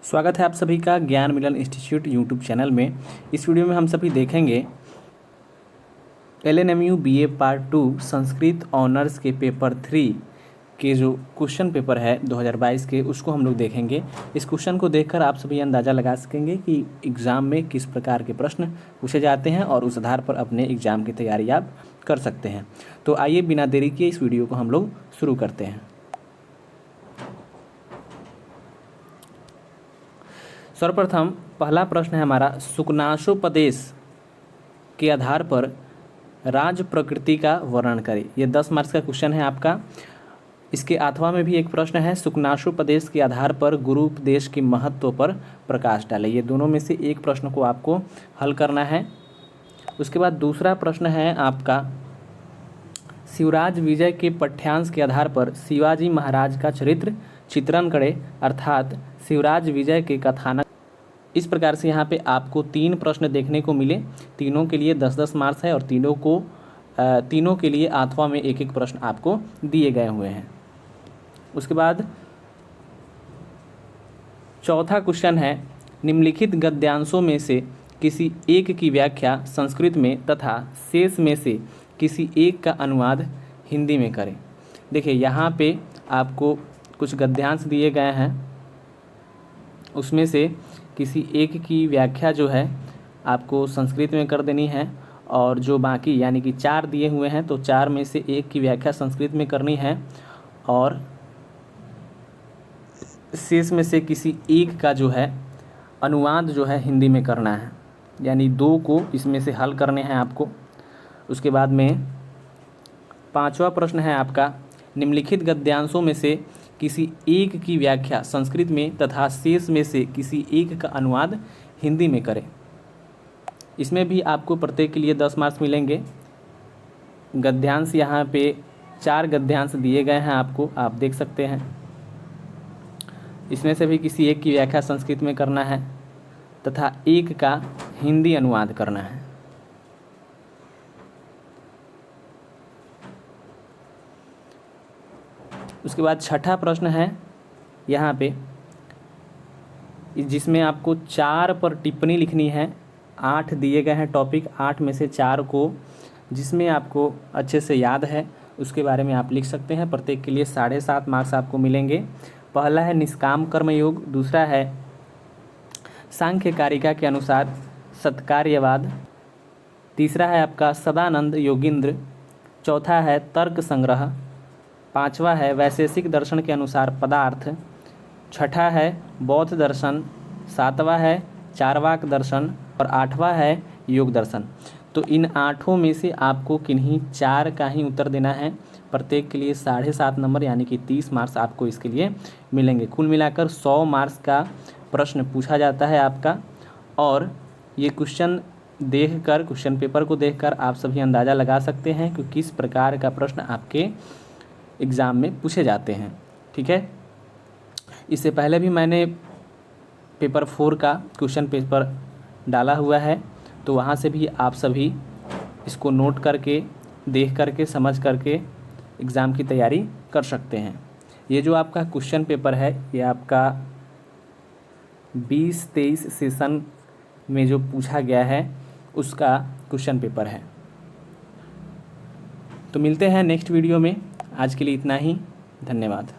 स्वागत है आप सभी का ज्ञान मिलन इंस्टीट्यूट यूट्यूब चैनल में। इस वीडियो में हम सभी देखेंगे LNMU BA part 2 Sanskrit honours के पेपर 3 के जो क्वेश्चन पेपर है 2022 के, उसको हम लोग देखेंगे। इस क्वेश्चन को देखकर आप सभी अंदाज़ा लगा सकेंगे कि एग्ज़ाम में किस प्रकार के प्रश्न पूछे जाते हैं और उस आधार पर अपने एग्ज़ाम की तैयारी आप कर सकते हैं। तो आइए बिना देरी किए इस वीडियो को हम लोग शुरू करते हैं। सर्वप्रथम पहला प्रश्न है हमारा, शुकनाशोपदेश के आधार पर राज प्रकृति का वर्णन करें। ये 10 मार्क्स का क्वेश्चन है आपका। इसके 8वां में भी एक प्रश्न है, शुकनाशोपदेश के आधार पर गुरु उपदेश के महत्व पर प्रकाश डालें। ये दोनों में से एक प्रश्न को आपको हल करना है। उसके बाद दूसरा प्रश्न है आपका, शिवराज विजय के पठ्यांश के आधार पर शिवाजी महाराज का चरित्र चित्रण करें, अर्थात शिवराज विजय के कथानक। इस प्रकार से यहाँ पे आपको 3 प्रश्न देखने को मिले। तीनों के लिए 10-10 मार्क्स है और तीनों के लिए 8वां में एक प्रश्न आपको दिए गए हुए हैं। उसके बाद चौथा क्वेश्चन है, निम्नलिखित गद्यांशों में से किसी एक की व्याख्या संस्कृत में तथा शेष में से किसी एक का अनुवाद हिंदी में करें। देखिए यहाँ पे आपको कुछ गद्यांश दिए गए हैं, उसमें से किसी एक की व्याख्या जो है आपको संस्कृत में कर देनी है, और जो बाकी यानी कि 4 दिए हुए हैं तो 4 में से एक की व्याख्या संस्कृत में करनी है और शेष में से किसी एक का जो है अनुवाद जो है हिंदी में करना है। यानी 2 को इसमें से हल करने हैं आपको। उसके बाद में 5वां प्रश्न है आपका, निम्नलिखित गद्यांशों में से किसी एक की व्याख्या संस्कृत में तथा शेष में से किसी एक का अनुवाद हिंदी में करें। इसमें भी आपको प्रत्येक के लिए 10 मार्क्स मिलेंगे। गद्यांश यहाँ पे 4 गद्यांश दिए गए हैं आपको, आप देख सकते हैं। इसमें से भी किसी एक की व्याख्या संस्कृत में करना है तथा एक का हिंदी अनुवाद करना है। उसके बाद 6ठा प्रश्न है यहाँ पे, जिसमें आपको 4 पर टिप्पणी लिखनी है। 8 दिए गए हैं टॉपिक, 8 में से 4 को जिसमें आपको अच्छे से याद है उसके बारे में आप लिख सकते हैं। प्रत्येक के लिए 7.5 मार्क्स आपको मिलेंगे। पहला है निष्काम कर्मयोग, दूसरा है सांख्य कारिका के अनुसार सत्कार्यवाद, तीसरा है आपका सदानंद योगींद्र, चौथा है तर्क संग्रह, 5वां है वैशेषिक दर्शन के अनुसार पदार्थ, 6ठा है बौद्ध दर्शन, 7वां है चारवाक दर्शन और 8वां है योग दर्शन। तो इन 8 में से आपको किन्हीं 4 का ही उत्तर देना है। प्रत्येक के लिए 7.5 नंबर यानी कि 30 मार्क्स आपको इसके लिए मिलेंगे। कुल मिलाकर 100 मार्क्स का प्रश्न पूछा जाता है आपका। और ये क्वेश्चन देखकर, क्वेश्चन पेपर को देखकर आप सभी अंदाज़ा लगा सकते हैं कि किस प्रकार का प्रश्न आपके एग्ज़ाम में पूछे जाते हैं। ठीक है, इससे पहले भी मैंने पेपर 4 का क्वेश्चन पेपर डाला हुआ है, तो वहाँ से भी आप सभी इसको नोट करके, देख करके, समझ करके एग्ज़ाम की तैयारी कर सकते हैं। ये जो आपका क्वेश्चन पेपर है ये आपका 20-23 सेशन में जो पूछा गया है उसका क्वेश्चन पेपर है। तो मिलते हैं नेक्स्ट वीडियो में। आज के लिए इतना ही, धन्यवाद।